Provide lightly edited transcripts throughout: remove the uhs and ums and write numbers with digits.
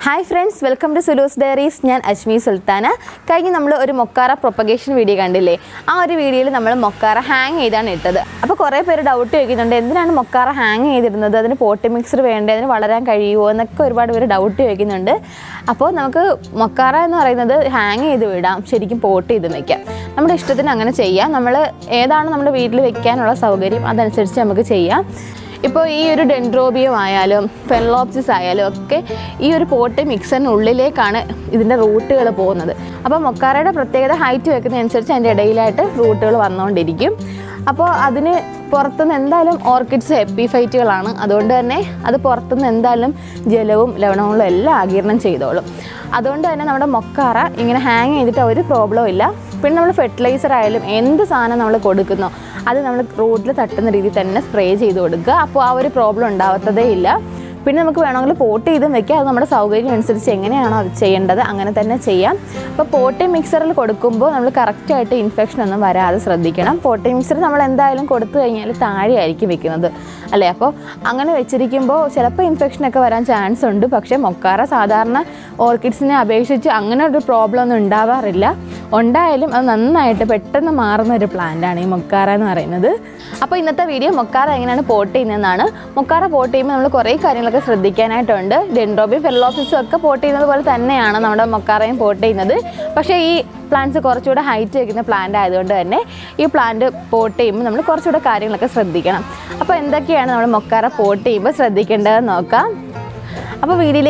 Hi friends, welcome to Sulu's Diaries. I am Ashmi Sultana. We have a Mokara propagation video. In this video, we have Mokara hang. So, many people doubt why Mokara hang. Why is pot mixer? Why is it doubt? So, we have Mokara hang. Sherikim pot. We have to do it. Now, this is dendrobium, phalaenopsis, this pot mixer is the root. So, Mokara height is the root. So, that's orchids epiphyte. That's Mokara hang problem. We fertilizer that's why we road spray the problem. We can pot it and make it a pot mixer is correct infection. Pot mixer infection chance Mokara orchids problem plant Mokara video Mokara pot dendrobium phalaenopsis pot Mokara pot this plants are height plant this plant pot Mokara pot If you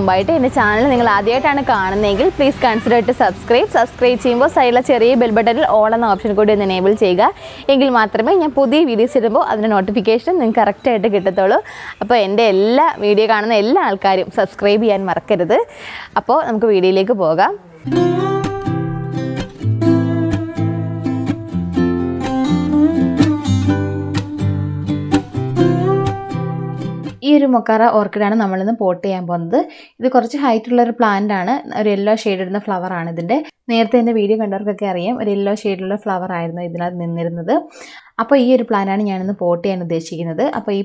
like this channel, please consider to subscribe. Subscribe to the bell button all an option code enable chega. Engil matrame ഞാൻ പുതിയ videos ഇടുമ്പോൾ അതിന്റെ notification നിങ്ങൾക്ക് correct ആയിട്ട് കിട്ടത്തുള്ളൂ. അപ്പോൾ എൻ്റെ എല്ലാ വീഡിയോ കാണുന്ന എല്ലാ ആൾക്കാരും സബ്സ്ക്രൈബ് ചെയ്യാൻ മറക്കരുത്. അപ്പോൾ നമുക്ക് വീഡിയോയിലേക്ക് പോകാം. This is Mokara Orchid. We will pot this. This is a height plant. A yellow shaded flower. In the video, a yellow shaded flower. Now, this plant is pot. This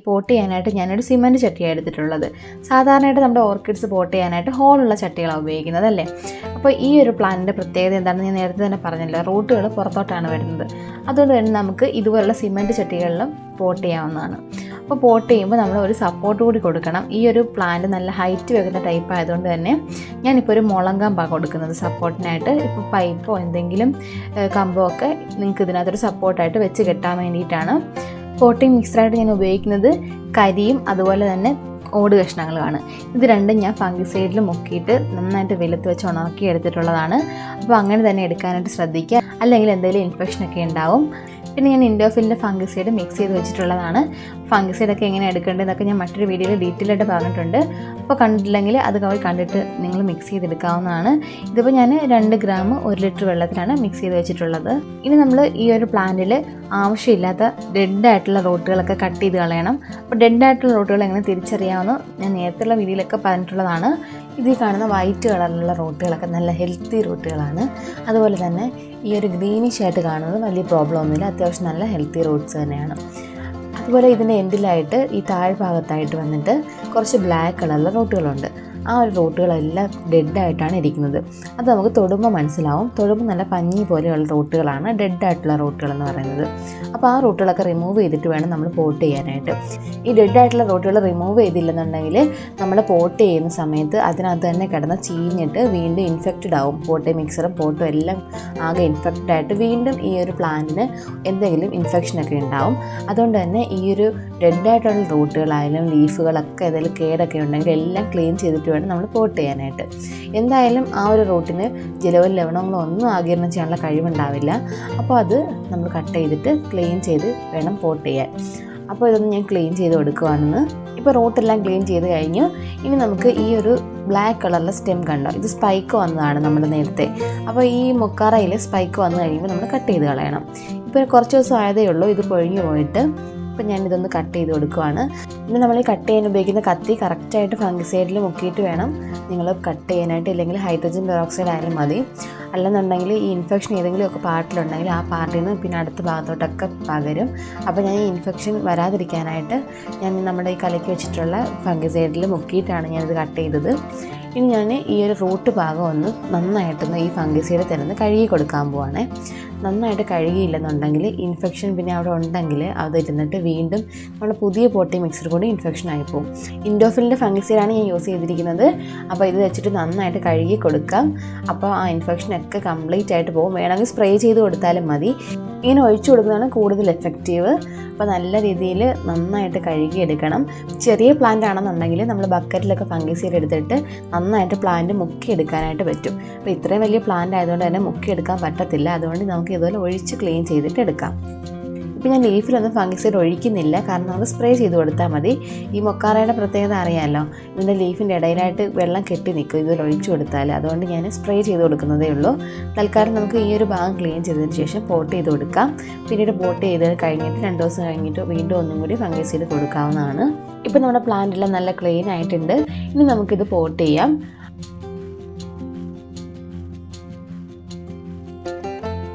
pot is cement chatti. Saധാരണ orchids pot hole ചട്ടികളാണ്. അപ്പോൾ ഈ ഒരു പ്ലാന്റിന്റെ പ്രത്യേകത എന്താണെന്ന് ഞാൻ നേരത്തെ തന്നെ പറഞ്ഞല്ലോ റൂട്ടുകൾ പുറത്തോട്ടാണ് വരുന്നത്. അതുകൊണ്ട് തന്നെ നമുക്ക് ഇതുപോലുള്ള സിമന്റ് ചട്ടികളിലും പോട്ട് ചെയ്യാവുന്നതാണ്. അപ്പോൾ പോട്ട് ചെയ്യുമ്പോൾ നമ്മൾ ഒരു സപ്പോർട്ട് കൂടി കൊടുക്കണം. ഈ ഒരു പ്ലാന്റ് നല്ല ഹൈറ്റ് വെക്കുന്ന ടൈപ്പ് ആയതുകൊണ്ട് തന്നെ ഞാൻ ഇപ്പോൾ ഒരു മുളങ്കാമ്പാണ് കൊടുക്കുന്നത് സപ്പോർട്ടിനായിട്ട്. ഇപ്പോൾ പൈപ്പോ എന്തെങ്കിലും കമ്പോ ഒക്കെ നിങ്ങൾക്ക് ഇതിനകത്തൊരു സപ്പോർട്ടായിട്ട് വെച്ച് കെട്ടാൻ വേണ്ടിയിട്ടാണ്. പോട്ടിംഗ് മിക്സറായിട്ട് ഞാൻ ഉപയോഗിക്കുന്നത് കരിയും അതുപോലെ തന്നെ ഓട് കഷ്ണങ്ങളാണ്. ഇത് രണ്ടും ഞാൻ ഫംഗിസൈഡിൽ മുക്കിയിട്ട് നന്നായിട്ട് വെയിലത്ത് വെച്ച് ഉണക്കി എടുത്തിട്ടുള്ളതാണ്. അപ്പോൾ അങ്ങനെ തന്നെ എടുക്കാനായിട്ട് ശ്രദ്ധിക്കുക, അല്ലെങ്കിൽ എന്തെങ്കിലും ഇൻഫെക്ഷൻ ഒക്കെ ഉണ്ടാവും. പിന്നെ ഞാൻ ഇൻഡോഫിലിൻ്റെ ഫംഗിസൈഡ് മിക്സ് ചെയ്ത് വെച്ചിട്ടുള്ളതാണ്. ഫംഗിസൈഡൊക്കെ എങ്ങനെ എടുക്കേണ്ടതെന്നൊക്കെ ഞാൻ മറ്റൊരു വീഡിയോയിൽ ഡീറ്റെയിൽ ആയിട്ട് പറഞ്ഞിട്ടുണ്ട്. അപ്പോൾ കണ്ടിട്ടില്ലെങ്കിൽ അത് കണ്ടിട്ട് നിങ്ങൾ മിക്സ് ചെയ്തെടുക്കാവുന്നതാണ്. ഇതിപ്പോൾ ഞാൻ 2 ഗ്രാം 1 ലിറ്റർ വെള്ളത്തിലാണ് മിക്സ് ചെയ്ത് വെച്ചിട്ടുള്ളത്. ഇനി നമ്മൾ ഈ ഒരു പ്ലാന്റിൽ ആവശ്യമില്ലാത്ത ഡെഡായിട്ടുള്ള റൂട്ടുകളൊക്കെ കട്ട് ചെയ്ത് കളയണം. അപ്പോൾ ഡെഡായിട്ടുള്ള റൂട്ടുകൾ എങ്ങനെ തിരിച്ചറിയാമെന്ന് ഞാൻ നേരത്തെയുള്ള വീഡിയോയിലൊക്കെ പറഞ്ഞിട്ടുള്ളതാണ്. ഇതിൽ കാണുന്ന വൈറ്റ് കളറിലുള്ള റൂട്ടുകളൊക്കെ നല്ല ഹെൽത്തി റൂട്ടുകളാണ്. അതുപോലെ തന്നെ ഈ ഒരു ഗ്രീനിഷ് ആയിട്ട് കാണുന്നത് വലിയ പ്രോബ്ലം ഒന്നുമില്ല, അത്യാവശ്യം നല്ല ഹെൽത്തി റൂട്ട്സ് തന്നെയാണ്. അതുപോലെ ഇതിൻ്റെ എൻഡിലായിട്ട് ഈ താഴ്ഭാഗത്തായിട്ട് വന്നിട്ട് കുറച്ച് ബ്ലാക്ക് കളറിലുള്ള റൂട്ടുകളുണ്ട്. ആ ഒരു റൂട്ടുകളെല്ലാം ഡെഡായിട്ടാണ് ഇരിക്കുന്നത്. അത് നമുക്ക് തൊടുമ്പോൾ മനസ്സിലാവും. തൊടുമ്പോൾ നല്ല പഞ്ഞി പോലെയുള്ള റൂട്ടുകളാണ് ഡെഡായിട്ടുള്ള റൂട്ടുകളെന്ന് പറയുന്നത്. അപ്പോൾ ആ റൂട്ടുകളൊക്കെ റിമൂവ് ചെയ്തിട്ട് വേണം നമ്മൾ പോട്ട് ചെയ്യാനായിട്ട്. ഈ ഡെഡായിട്ടുള്ള റൂട്ടുകൾ റിമൂവ് ചെയ്തില്ലെന്നുണ്ടെങ്കിൽ നമ്മൾ പോട്ട് ചെയ്യുന്ന സമയത്ത് അതിനകത്ത് തന്നെ കിടന്ന് ചീഞ്ഞിട്ട് വീണ്ടും ഇൻഫെക്റ്റഡ് ആവും. പോട്ട് മിക്സറും പോട്ടും എല്ലാം ആകെ ഇൻഫെക്റ്റഡ് ആയിട്ട് വീണ്ടും ഈ ഒരു പ്ലാന്റിന് എന്തെങ്കിലും ഇൻഫെക്ഷനൊക്കെ ഉണ്ടാവും. അതുകൊണ്ട് തന്നെ ഈ ഒരു ഡെഡായിട്ടുള്ള റൂട്ടുകളായാലും ലീഫുകളൊക്കെ ഏതെങ്കിലും കേടൊക്കെ ഉണ്ടെങ്കിൽ എല്ലാം ക്ലീൻ ചെയ്തിട്ട് വേണം നമ്മൾ പോട്ട് ചെയ്യാനായിട്ട്. എന്തായാലും ആ ഒരു റൂട്ടിന് ജലവും ലവണങ്ങളോ ഒന്നും ആഗിരണം ചെയ്യാനുള്ള കഴിവുണ്ടാവില്ല. അപ്പോൾ അത് നമ്മൾ കട്ട് ചെയ്തിട്ട് ക്ലീൻ ചെയ്ത് വേണം പോട്ട് ചെയ്യാൻ. അപ്പോൾ ഇതൊന്ന് ഞാൻ ക്ലീൻ ചെയ്ത് കൊടുക്കുകയാണെന്ന്. ഇപ്പോൾ റൂട്ടെല്ലാം ക്ലീൻ ചെയ്ത് കഴിഞ്ഞു. ഇനി നമുക്ക് ഈ ഒരു ബ്ലാക്ക് കളറിലെ സ്റ്റെം കണ്ടോ, ഇത് സ്പൈക്ക് വന്നതാണ് നമ്മുടെ നേരത്തെ. അപ്പോൾ ഈ മൊക്കാറയിൽ സ്പൈക്ക് വന്നു കഴിയുമ്പോൾ നമ്മൾ കട്ട് ചെയ്ത് കളയണം. ഇപ്പോൾ കുറച്ച് ദിവസം ആയതേ ഉള്ളൂ ഇത് പൊഴിഞ്ഞു പോയിട്ട്. അപ്പോൾ ഞാനിതൊന്ന് കട്ട് ചെയ്ത് കൊടുക്കുകയാണ്. പിന്നെ നമ്മൾ ഈ കട്ട് ചെയ്യാൻ ഉപയോഗിക്കുന്ന കത്തി കറക്റ്റായിട്ട് ഫംഗിസൈഡിൽ മുക്കിയിട്ട് വേണം നിങ്ങൾ കട്ട് ചെയ്യാനായിട്ട്, ഇല്ലെങ്കിൽ ഹൈഡ്രജൻ പെറോക്സൈഡ് ആയാലും മതി. അല്ലെന്നുണ്ടെങ്കിൽ ഈ ഇൻഫെക്ഷൻ ഏതെങ്കിലുമൊക്കെ പാർട്ടിലുണ്ടെങ്കിൽ ആ പാർട്ടിൽ നിന്ന് പിന്നെ അടുത്ത ഭാഗത്തോട്ടൊക്കെ പകരും. അപ്പോൾ ഞാൻ ഈ ഇൻഫെക്ഷൻ വരാതിരിക്കാനായിട്ട് ഞാൻ നമ്മുടെ ഈ കലക്കി വെച്ചിട്ടുള്ള ഫംഗിസൈഡിൽ മുക്കിയിട്ടാണ് ഞാനിത് കട്ട് ചെയ്തത്. ഇനി ഞാൻ ഈ ഒരു റൂട്ട് ഭാഗം ഒന്ന് നന്നായിട്ടൊന്ന് ഈ ഫംഗിസൈഡ് തരുന്ന കഴുകി കൊടുക്കാൻ പോവാണ്. നന്നായിട്ട് കഴുകിയില്ലെന്നുണ്ടെങ്കിൽ ഇൻഫെക്ഷൻ പിന്നെ അവിടെ ഉണ്ടെങ്കിൽ അത് ഇരുന്നിട്ട് വീണ്ടും നമ്മുടെ പുതിയ പോട്ടി മിക്സർ കൂടി ഇൻഫെക്ഷൻ ആയി പോകും. ഇൻഡോഫിലിൻ്റെ ഫംഗിസൈഡാണ് ഞാൻ യൂസ് ചെയ്തിരിക്കുന്നത്. അപ്പോൾ ഇത് വെച്ചിട്ട് നന്നായിട്ട് കഴുകി കൊടുക്കാം. അപ്പോൾ ആ ഇൻഫെക്ഷനൊക്കെ കംപ്ലീറ്റ് ആയിട്ട് പോകും. വേണമെങ്കിൽ സ്പ്രേ ചെയ്ത് കൊടുത്താലും മതി. ഇങ്ങനെ ഒഴിച്ചു കൊടുക്കുന്നതാണ് കൂടുതൽ എഫക്റ്റീവ്. അപ്പോൾ നല്ല രീതിയിൽ നന്നായിട്ട് കഴുകിയെടുക്കണം. ചെറിയ പ്ലാന്റ് ആണെന്നുണ്ടെങ്കിൽ നമ്മൾ ബക്കറ്റിലൊക്കെ ഫംഗിസൈഡ് എടുത്തിട്ട് നന്നായിട്ട് പ്ലാന്റ് മുക്കിയെടുക്കാനായിട്ട് പറ്റും. അപ്പോൾ ഇത്രയും വലിയ പ്ലാന്റ് ആയതുകൊണ്ട് തന്നെ മുക്കിയെടുക്കാൻ പറ്റത്തില്ല. അതുകൊണ്ട് നമുക്ക് ഇതുപോലെ ഒഴിച്ച് ക്ലീൻ ചെയ്തിട്ട് എടുക്കാം. ഇപ്പോൾ ഞാൻ ലീഫിലൊന്നും ഫംഗിസൈഡ് ഒഴിക്കുന്നില്ല, കാരണം നമുക്ക് സ്പ്രേ ചെയ്ത് കൊടുത്താൽ മതി. ഈ മൊക്കാറയുടെ പ്രത്യേകത അറിയാമല്ലോ, ഇതിൻ്റെ ലീഫിൻ്റെ ഇടയിലായിട്ട് വെള്ളം കെട്ടി നിൽക്കും ഇതുപോലെ ഒഴിച്ചു കൊടുത്താൽ. അതുകൊണ്ട് ഞാൻ സ്പ്രേ ചെയ്ത് കൊടുക്കുന്നതേ ഉള്ളൂ. തൽക്കാലം നമുക്ക് ഈ ഒരു ഭാഗം ക്ലീൻ ചെയ്തതിന് ശേഷം പോട്ട് ചെയ്ത് കൊടുക്കാം. പിന്നീട് പോട്ട് ചെയ്ത് കഴിഞ്ഞിട്ട് 2 ദിവസം കഴിഞ്ഞിട്ട് വീണ്ടും ഒന്നും കൂടി ഫംഗിസൈഡ് കൊടുക്കാവുന്നതാണ്. ഇപ്പോൾ നമ്മുടെ പ്ലാന്റെല്ലാം നല്ല ക്ലീൻ ആയിട്ടുണ്ട്. ഇനി നമുക്കിത് പോട്ട് ചെയ്യാം.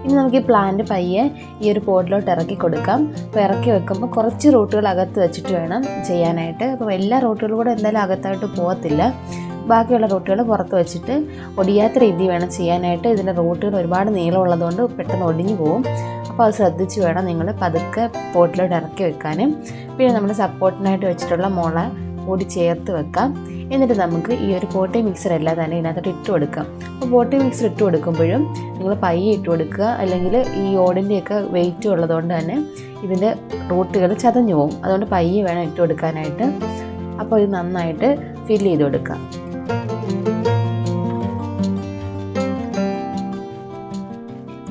ഇനി നമുക്ക് ഈ പ്ലാന്റ് പയ്യെ ഈ ഒരു പോട്ടിലോട്ട് ഇറക്കി കൊടുക്കാം. അപ്പോൾ ഇറക്കി വെക്കുമ്പോൾ കുറച്ച് റൂട്ടുകൾ അകത്ത് വെച്ചിട്ട് വേണം ചെയ്യാനായിട്ട്. അപ്പോൾ എല്ലാ റൂട്ടുകളും കൂടെ എന്തായാലും അകത്തായിട്ട് പോകത്തില്ല. ബാക്കിയുള്ള റൂട്ടുകൾ പുറത്ത് വെച്ചിട്ട് ഒടിയാത്ത രീതി വേണം ചെയ്യാനായിട്ട്. ഇതിൻ്റെ റൂട്ടുകൾ ഒരുപാട് നീളമുള്ളതുകൊണ്ട് പെട്ടെന്ന് ഒടിഞ്ഞു പോകും. അപ്പോൾ അത് ശ്രദ്ധിച്ച് വേണം നിങ്ങൾ പതുക്കെ പോട്ടിലോട്ട് ഇറക്കി വെക്കാനും. പിന്നെ നമ്മൾ സപ്പോർട്ടിനായിട്ട് വെച്ചിട്ടുള്ള മുള കൂടി ചേർത്ത് വെക്കാം. എന്നിട്ട് നമുക്ക് ഈ ഒരു പോട്ടി മിക്സർ എല്ലാം തന്നെ ഇതിനകത്തോട്ട് ഇട്ട് കൊടുക്കാം. അപ്പോൾ പോട്ടി മിക്സർ ഇട്ട് കൊടുക്കുമ്പോഴും നിങ്ങൾ പയ്യെ ഇട്ട് കൊടുക്കുക, അല്ലെങ്കിൽ ഈ ഓടിൻ്റെയൊക്കെ വെയിറ്റ് ഉള്ളതുകൊണ്ട് തന്നെ ഇതിൻ്റെ റൂട്ടുകൾ ചതഞ്ഞു പോകും. അതുകൊണ്ട് പയ്യെ വേണം ഇട്ട് കൊടുക്കാനായിട്ട്. അപ്പോൾ ഇത് നന്നായിട്ട് ഫില്ല് ചെയ്ത് കൊടുക്കാം.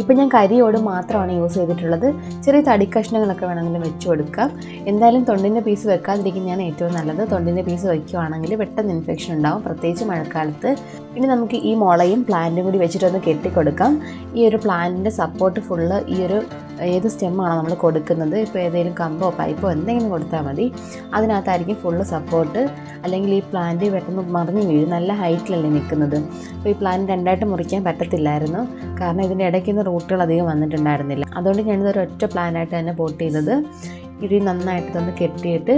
ഇപ്പോൾ ഞാൻ കരിയോട് മാത്രമാണ് യൂസ് ചെയ്തിട്ടുള്ളത്. ചെറിയ തടി കഷ്ണങ്ങളൊക്കെ വേണമെങ്കിലും വെച്ച് കൊടുക്കാം. എന്തായാലും തൊണ്ടിൻ്റെ പീസ് വെക്കാതിരിക്കുന്നതാണ് ഏറ്റവും നല്ലത്. തൊണ്ടിൻ്റെ പീസ് വയ്ക്കുകയാണെങ്കിൽ പെട്ടെന്ന് ഇൻഫെക്ഷൻ ഉണ്ടാകും, പ്രത്യേകിച്ച് മഴക്കാലത്ത്. ഇനി നമുക്ക് ഈ മുളയും പ്ലാന്റും കൂടി വെച്ചിട്ടൊന്ന് കെട്ടിക്കൊടുക്കാം. ഈ ഒരു പ്ലാന്റിൻ്റെ സപ്പോർട്ട് ഫുള്ള് ഈ ഒരു ഏത് സ്റ്റെമ്മാണോ നമ്മൾ കൊടുക്കുന്നത്, ഇപ്പോൾ ഏതെങ്കിലും കമ്പോ പൈപ്പോ എന്തെങ്കിലും കൊടുത്താൽ മതി. അതിനകത്തായിരിക്കും ഫുള്ള് സപ്പോർട്ട്. അല്ലെങ്കിൽ ഈ പ്ലാന്റ് പെട്ടെന്ന് മറിഞ്ഞ് വീഴും. നല്ല ഹൈറ്റിലല്ലേ നിൽക്കുന്നത്. അപ്പോൾ ഈ പ്ലാന്റ് രണ്ടായിട്ട് മുറിക്കാൻ പറ്റത്തില്ലായിരുന്നു, കാരണം ഇതിൻ്റെ ഇടയ്ക്ക് റൂട്ടുകൾ അധികം വന്നിട്ടുണ്ടായിരുന്നില്ല. അതുകൊണ്ട് ഞാനിതൊരു ഒറ്റ പ്ലാന്റായിട്ട് തന്നെ പോട്ട് ചെയ്തത്. ഇടി നന്നായിട്ട് ഇതൊന്ന് കെട്ടിയിട്ട്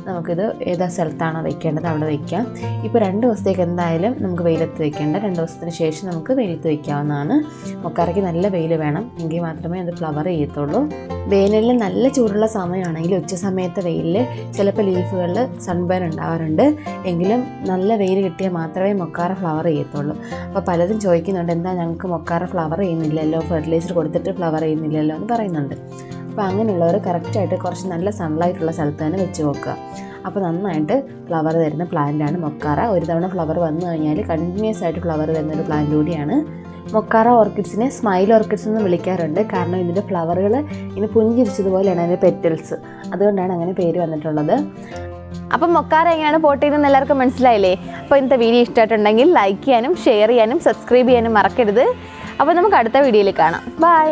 നമുക്കിത് ഏതാ സ്ഥലത്താണോ വെക്കേണ്ടത് അവിടെ വയ്ക്കാം. ഇപ്പോൾ 2 ദിവസത്തേക്ക് എന്തായാലും നമുക്ക് വെയിലത്ത് വെക്കേണ്ട. 2 ദിവസത്തിന് ശേഷം നമുക്ക് വെയിലത്ത് വയ്ക്കാവുന്നതാണ്. മൊക്കാറയ്ക്ക് നല്ല വെയിൽ വേണം, എങ്കിൽ മാത്രമേ അത് ഫ്ലവർ ചെയ്യത്തുള്ളൂ. വേനലിൽ നല്ല ചൂടുള്ള സമയമാണെങ്കിൽ ഉച്ച സമയത്തെ വെയിലിൽ ചിലപ്പോൾ ലീഫുകളിൽ സൺബേൺ ഉണ്ടാവാറുണ്ട്. എങ്കിലും നല്ല വെയിൽ കിട്ടിയാൽ മാത്രമേ മൊക്കാറ ഫ്ലവർ ചെയ്യത്തുള്ളൂ. അപ്പോൾ പലരും ചോദിക്കുന്നുണ്ട്, എന്താ ഞങ്ങൾക്ക് മൊക്കാറ ഫ്ലവർ ചെയ്യുന്നില്ലല്ലോ, ഫെർട്ടിലൈസർ കൊടുത്തിട്ട് ഫ്ലവർ ചെയ്യുന്നില്ലല്ലോ എന്ന് പറയുന്നുണ്ട്. അപ്പോൾ അങ്ങനെയുള്ളവർ കറക്റ്റായിട്ട് കുറച്ച് നല്ല സൺലൈറ്റുള്ള സ്ഥലത്ത് തന്നെ വെച്ച് നോക്കുക. അപ്പോൾ നന്നായിട്ട് ഫ്ലവർ തരുന്ന പ്ലാന്റാണ് മൊക്കാറ. ഒരു തവണ ഫ്ലവർ വന്നു കഴിഞ്ഞാൽ കണ്ടിന്യൂസ് ആയിട്ട് ഫ്ലവർ തരുന്നൊരു പ്ലാന്റ് കൂടിയാണ്. മൊക്കാറ ഓർക്കിഡ്സിനെ സ്മൈൽ ഓർക്കിഡ്സ് എന്ന് വിളിക്കാറുണ്ട്. കാരണം ഇതിൻ്റെ ഫ്ലവറുകൾ ഇങ്ങനെ പുഞ്ചിരിച്ചതുപോലെയാണ് അതിൻ്റെ പെറ്റൽസ്. അതുകൊണ്ടാണ് അങ്ങനെ പേര് വന്നിട്ടുള്ളത്. അപ്പം മൊക്കാറ എങ്ങനെയാണ് പോട്ട് ചെയ്തതെന്ന് എല്ലാവർക്കും മനസ്സിലായില്ലേ? അപ്പോൾ ഇന്നത്തെ വീഡിയോ ഇഷ്ടമായിട്ടുണ്ടെങ്കിൽ ലൈക്ക് ചെയ്യാനും ഷെയർ ചെയ്യാനും സബ്സ്ക്രൈബ് ചെയ്യാനും മറക്കരുത്. അപ്പോൾ നമുക്ക് അടുത്ത വീഡിയോയിൽ കാണാം. ബൈ.